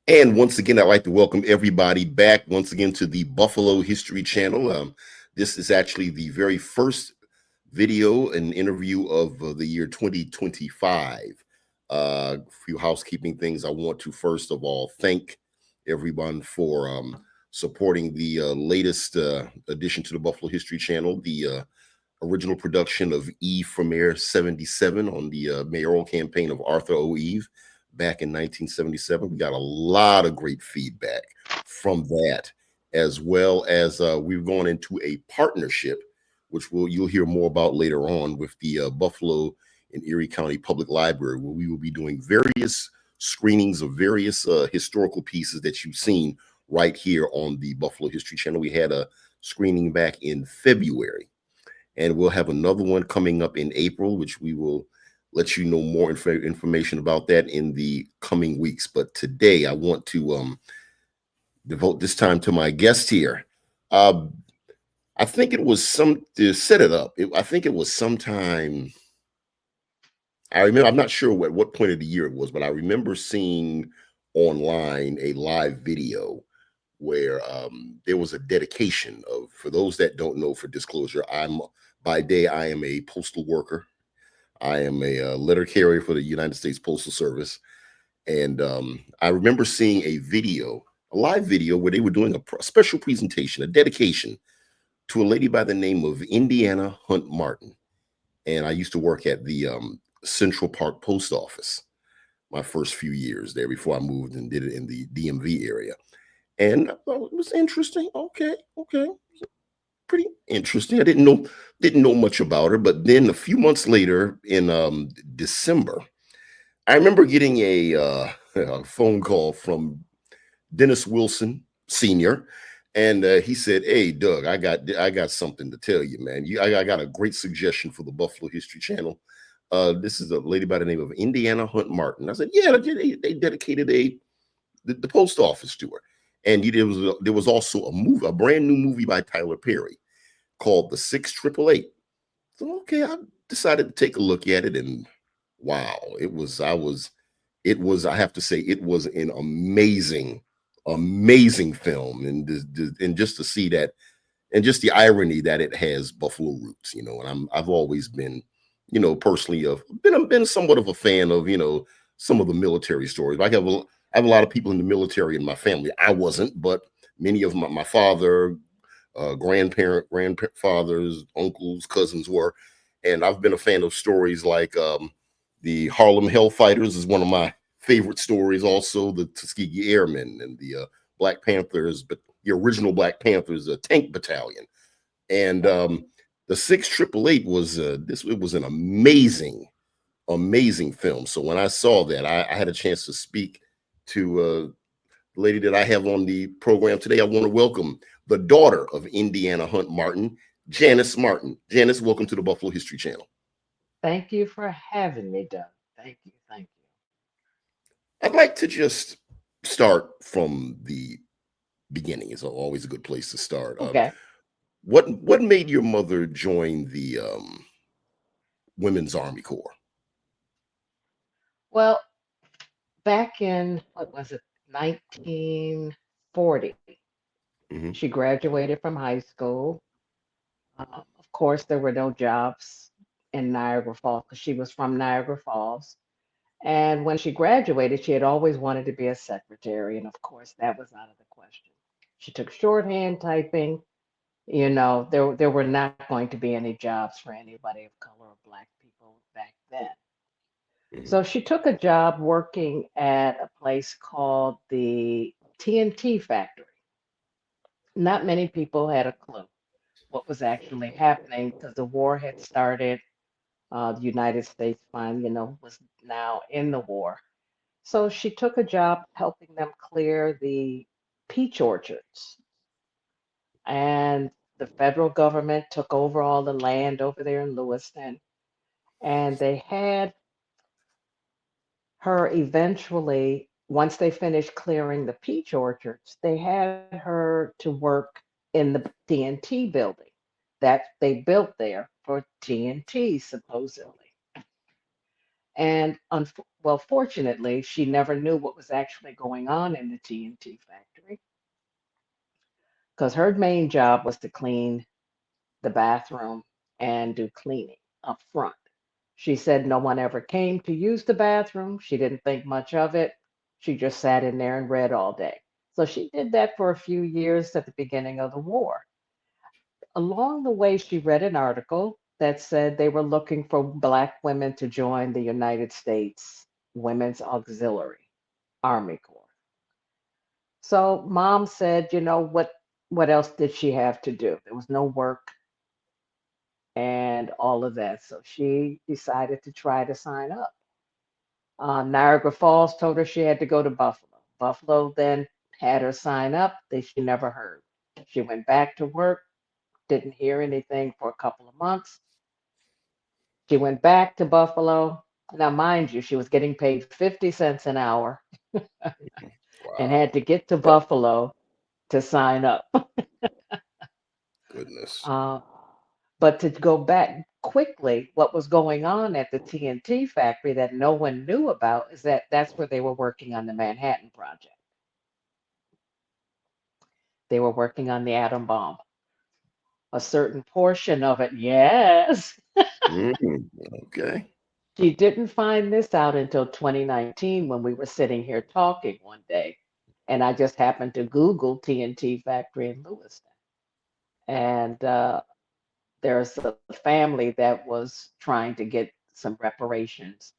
And once again, I'd like to welcome everybody back once again to the Buffalo History Channel. This is actually the very first video and interview of the year 2025. A few housekeeping things. I want to first of all thank everyone for supporting the latest addition to the Buffalo History Channel, the original production of Eve from Air 77 on the mayoral campaign of Arthur O. Eve back in 1977. We got a lot of great feedback from that, as well as we've gone into a partnership, which you'll hear more about later on with the Buffalo and Erie County Public Library, where we will be doing various screenings of various historical pieces that you've seen right here on the Buffalo History Channel. We had a screening back in February, and we'll have another one coming up in April, which we will let you know more information about that in the coming weeks. But today I want to devote this time to my guest here. I think it was to set it up. I think it was sometime. I remember. I'm not sure what point of the year it was, but I remember seeing online a live video where there was a dedication of. For those that don't know, for disclosure, by day I am a postal worker. I am a letter carrier for the United States Postal Service. And I remember seeing a live video where they were doing a special presentation, a dedication to a lady by the name of Indiana Hunt Martin. And I used to work at the Central Park Post Office my first few years there before I moved and did it in the DMV area. And I thought it was interesting. Okay. Pretty interesting. I didn't know much about her, but then a few months later in December, I remember getting a phone call from Dennis Wilson Sr. And he said, "Hey, Doug, I got something to tell you, man. I got a great suggestion for the Buffalo History Channel. This is a lady by the name of Indiana Hunt Martin." I said, "Yeah, they dedicated the post office to her." And there was also a brand new movie by Tyler Perry called The 6888. So okay, I decided to take a look at it, and wow, I have to say it was an amazing film, and just to see that, and just the irony that it has Buffalo roots, and I've always been, personally been somewhat of a fan of, some of the military stories. I have a lot of people in the military in my family. I wasn't, but many of my father, grandfathers, uncles, cousins were, and I've been a fan of stories like the Harlem Hellfighters is one of my favorite stories. Also, the Tuskegee Airmen and the Black Panthers, but the original Black Panthers, tank battalion, and the 6888 was it was an amazing film. So when I saw that, I had a chance to speak to the lady that I have on the program today. I want to welcome the daughter of Indiana Hunt Martin, Janice Martin. Janice, welcome to the Buffalo History Channel. Thank you for having me, Doug. Thank you. Thank I'd like to just start from the beginning. It's always a good place to start. you. Okay. What made your mother join the Women's Army Corps? Well, back in, what was it, 1940, Hmm. she graduated from high school. Of course, there were no jobs in Niagara Falls because she was from Niagara Falls. And when she graduated, she had always wanted to be a secretary. And of course, that was out of the question. She took shorthand typing. There were not going to be any jobs for anybody of color or black people back then. Hmm. So she took a job working at a place called the TNT factory. Not many people had a clue what was actually happening because the war had started. The United States finally, was now in the war. So she took a job helping them clear the peach orchards. And the federal government took over all the land over there in Lewiston. And they had her eventually, once they finished clearing the peach orchards, they had her to work in the TNT building that they built there for TNT, supposedly. And well, fortunately, she never knew what was actually going on in the TNT factory because her main job was to clean the bathroom and do cleaning up front. She said no one ever came to use the bathroom. She didn't think much of it. She just sat in there and read all day. So she did that for a few years at the beginning of the war. Along the way, she read an article that said they were looking for Black women to join the United States Women's Auxiliary Army Corps. So mom said, what else did she have to do? There was no work and all of that. So she decided to try to sign up. Niagara Falls told her she had to go to Buffalo. Buffalo then had her sign up. She never heard. She went back to work, didn't hear anything for a couple of months. She went back to Buffalo. Now, mind you, she was getting paid 50 cents an hour and had Wow. to get to That Buffalo to sign up. goodness. Uh, but to go back quickly, what was going on at the TNT factory that no one knew about is that that's where they were working on the Manhattan Project. They were working on the atom bomb. A certain portion of it, yes. Okay. She didn't find this out until 2019 when we were sitting here talking one day. And I just happened to Google TNT factory in Lewiston. And there's a family that was trying to get some reparations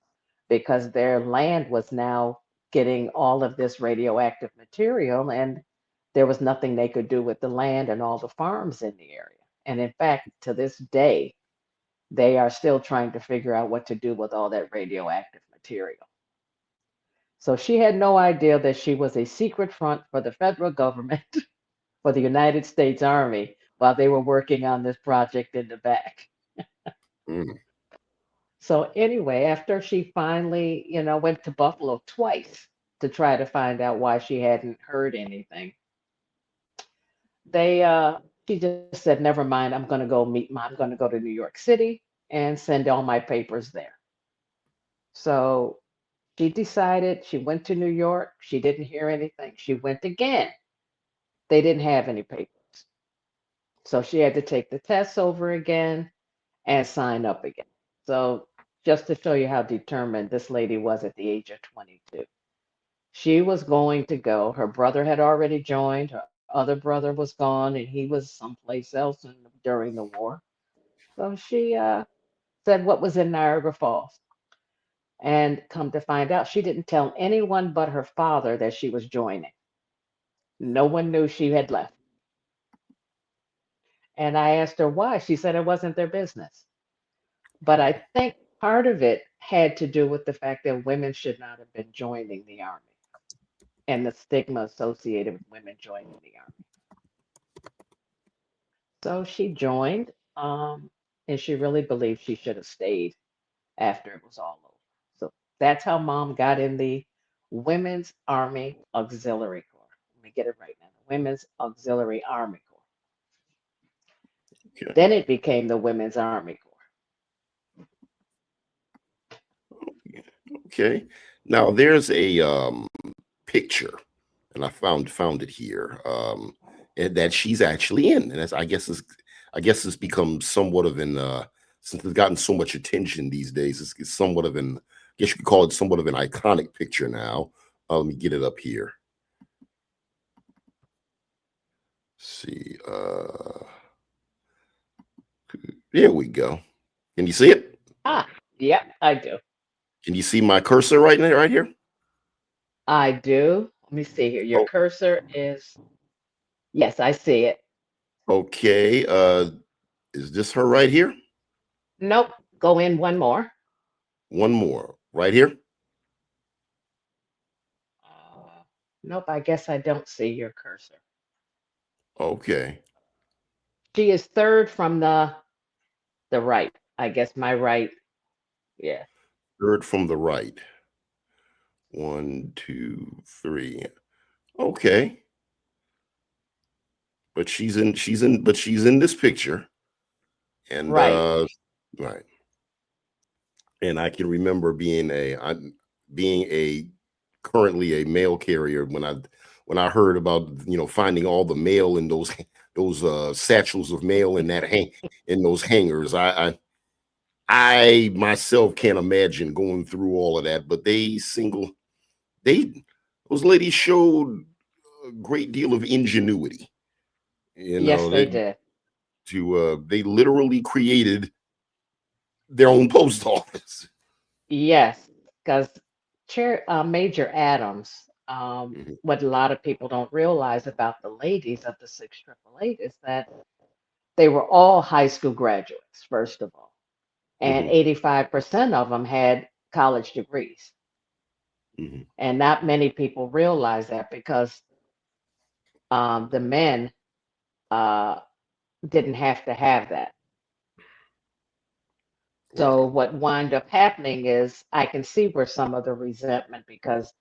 because their land was now getting all of this radioactive material, and there was nothing they could do with the land and all the farms in the area. And in fact, to this day, they are still trying to figure out what to do with all that radioactive material. So she had no idea that she was a secret front for the federal government, for the United States Army, while they were working on this project in the back. Mm, So anyway, after she finally, went to Buffalo twice to try to find out why she hadn't heard anything, they she just said, "Never mind, I'm going to go meet mom. I'm going to go to New York City and send all my papers there." So she decided she went to New York. She didn't hear anything. She went again. They didn't have any papers. So she had to take the tests over again and sign up again. So just to show you how determined this lady was at the age of 22. She was going to go. Her brother had already joined. Her other brother was gone, and he was someplace else during the war. So she said what was in Niagara Falls. And come to find out, she didn't tell anyone but her father that she was joining. No one knew she had left. And I asked her why. She said it wasn't their business. But I think part of it had to do with the fact that women should not have been joining the army and the stigma associated with women joining the army. So she joined, and she really believed she should have stayed after it was all over. So that's how mom got in the Women's Army Auxiliary Corps. Let me get it right now. The Women's Auxiliary Army Corps. okay. Then it became the Women's Army Corps. Okay. Now there's a picture, and I found it here. And that she's actually in, and that's, I guess it's become somewhat of an since it's gotten so much attention these days. It's somewhat of an, I guess you could call it somewhat of an iconic picture now. Let me get it up here. See, there we go. Can you see it? Ah, yep, I do. Can you see my cursor right now, right here? I do. Let me see here. Your Oh, cursor is, yes, I see it. okay. Is this her right here? Nope. Go in one more. One more right here. Uh, nope, I guess I don't see your cursor. Okay. She is third from the right. I guess my right. Yeah. Third from the right. One, two, three. Okay. But she's in this picture. And Right. right. And I can remember being a currently a mail carrier when I heard about finding all the mail in those satchels of mail in in those hangers. I myself can't imagine going through all of that, but they those ladies showed a great deal of ingenuity. You Yes, know, they did. they literally created their own post office. Yes, because Major Adams, Mhm, what a lot of people don't realize about the ladies of the 688 is that they were all high school graduates, first of all, and mhm, 85% of them had college degrees. mhm. And not many people realize that because the men uh, didn't have to have that. So Right. what wound up happening is I can see where some of the resentment because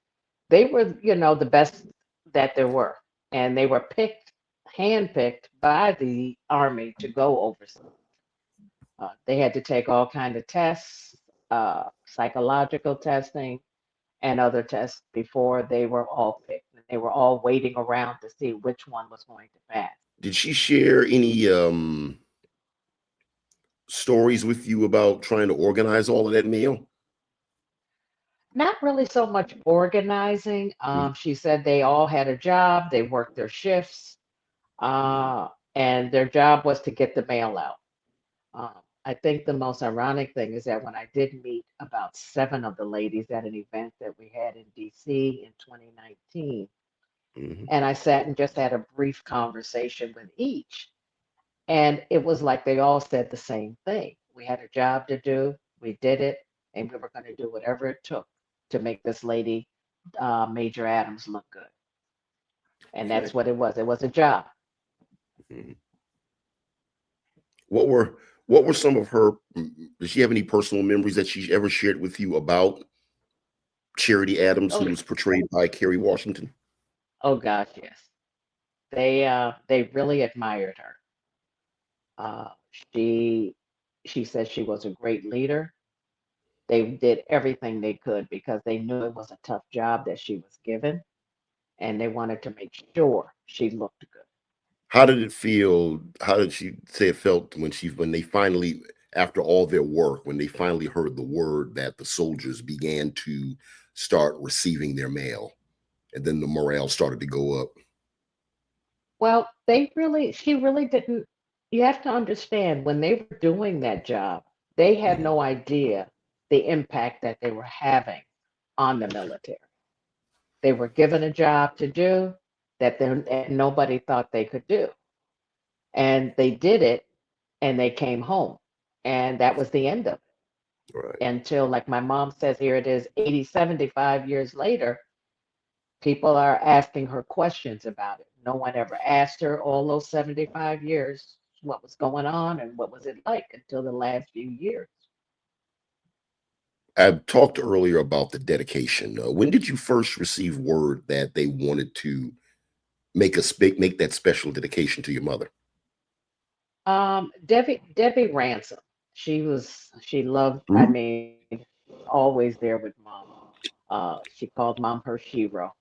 they were, the best that there were, and they were handpicked by the army to go overseas. They had to take all kind of tests, psychological testing, and other tests before they were all picked. And they were all waiting around to see which one was going to pass. Did she share any stories with you about trying to organize all of that mail? Not really so much organizing. Mhm, She said they all had a job, they worked their shifts, mhm, and their job was to get the mail out. I think the most ironic thing is that when I did meet about seven of the ladies at an event that we had in DC in 2019, mhm. and I sat and just had a brief conversation with each, and it was like they all said the same thing. We had a job to do, we did it, and we were going to do whatever it took to make this lady, Major Adams, look good. And that's Okay. what it was. It was a job. Mhm. What were what were some of her? Does she have any personal memories that she ever shared with you about Charity Adams, who Oh, was portrayed by Kerry Washington? oh gosh, yes. They really admired her. Uh, she she said she was a great leader. They did everything they could because they knew it was a tough job that she was given, and they wanted to make sure she looked good. How did it feel? How did she say it felt when they finally, after all their work, when they finally heard the word that the soldiers began to start receiving their mail, and then the morale started to go up? Well, she really didn't. You have to understand when they were doing that job, they had Mhm. no idea the impact that they were having on the military. They were given a job to do that nobody thought they could do. And they did it and they came home. And that was the end of Right. it. Until, like my mom says here, it is 80, 75 years later, people are asking her questions about it. No one ever asked her all those 75 years what was going on and what was it like until the last few years. I talked earlier about the dedication. When did you first receive word that they wanted to make that special dedication to your mother? Debbie Ransom, she loved, I Mhm. mean, always there with mom. She called mom her hero.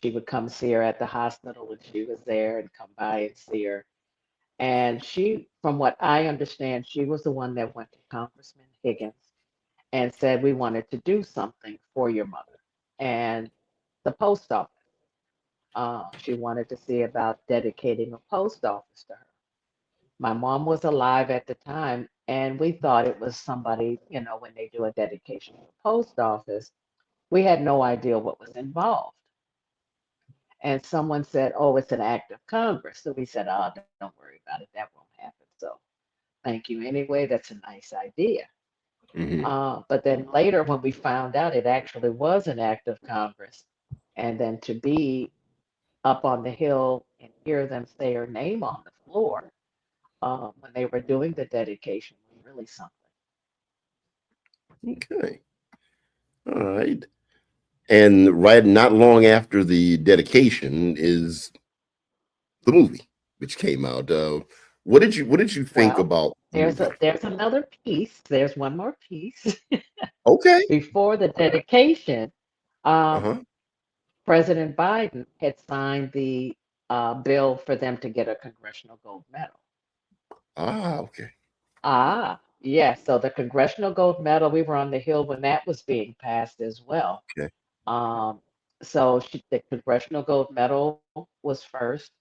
She would come see her at the hospital when she was there and come by and see her. And she, from what I understand, she was the one that went to Congressman Higgins and said, we wanted to do something for your mother. And the post office, she wanted to see about dedicating a post office to her. My mom was alive at the time, and we thought it was somebody, when they do a dedication of a post office, we had no idea what was involved. And someone said, oh, it's an act of Congress. So we said, oh, don't worry about it. That won't happen. So thank you anyway. That's a nice idea. Mhm. But then later, when we found out it actually was an act of Congress, and then to be up on the hill and hear them say her name on the floor when they were doing the dedication was really something. Okay. All right. And right, not long after the dedication is the movie, which came out. What did you think Well, about the movie? there's another piece. There's one more piece. Okay. Before the dedication, um, Uh-huh. President Biden had signed the bill for them to get a congressional gold medal. Ah, okay. Yes. So the congressional gold medal, we were on the Hill when that was being passed as well. Okay. Um, the congressional gold medal was first.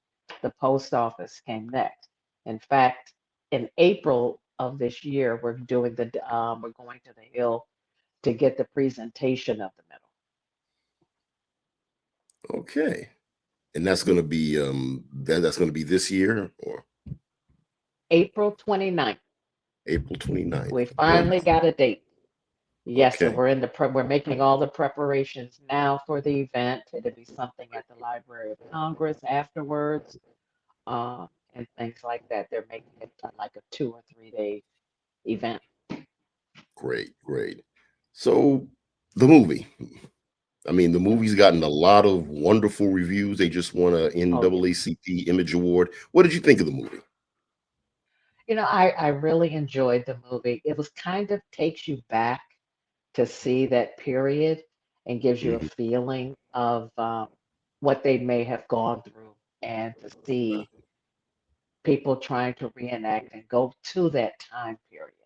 The post office came next. In fact, in April of this year, we're going to the Hill to get the presentation of the medal. Okay. And that's gonna be this year or April 29th. April We 29th. finally Wonderful. got a date. Yes, so Okay. we're making all the preparations now for the event. It'll be something at the Library of Congress afterwards, and things like that. They're making it like a 2 or 3 day event. Great, great. So the movie. I mean, the movie's gotten a lot of wonderful reviews. They just won a Oh yeah. NAACP Image Award. What did you think of the movie? I really enjoyed the movie. It was kind of takes you back to see that period and gives you a Mhm. feeling of what they may have gone through and to see people trying to reenact and go to that time period.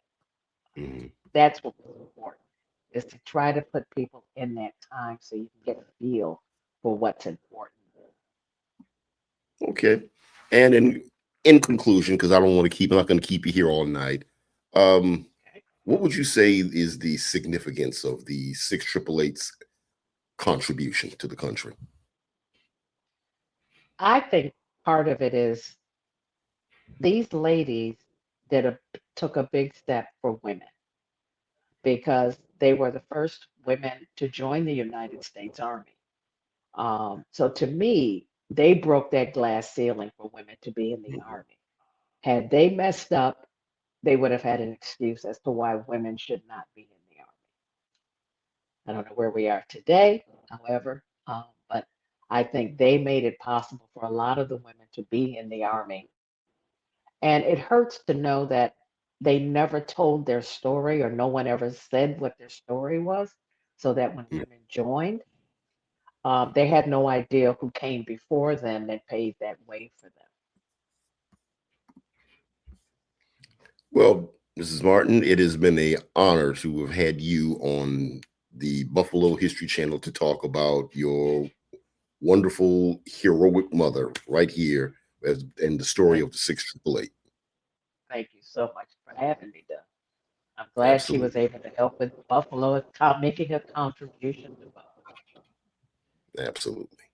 Mhm. That's what was important, is to try to put people in that time so you can get a feel for what's important. Okay. And in conclusion, because I don't want to I'm not going to keep you here all night. Um, Okay. what would you say is the significance of the six triple eight's contribution to the country? I think part of it is these ladies did a took a big step for women because they were the first women to join the United States Army. So to me, they broke that glass ceiling for women to be in the Mhm. Army. Had they messed up, they would have had an excuse as to why women should not be in the Army. I don't know where we are today, however, but I think they made it possible for a lot of the women to be in the Army. And it hurts to know that they never told their story or no one ever said what their story was, so that when Mhm. women joined, they had no idea who came before them and paved that way for them. Well, Mrs. Martin, it has been a honor to have had you on the Buffalo History Channel to talk about your wonderful heroic mother right here and the story Thank of the six triple eight. Thank you so much for having me, Doug. I'm glad she was Absolutely. able to help with Buffalo, making a contribution to Buffalo. Absolutely.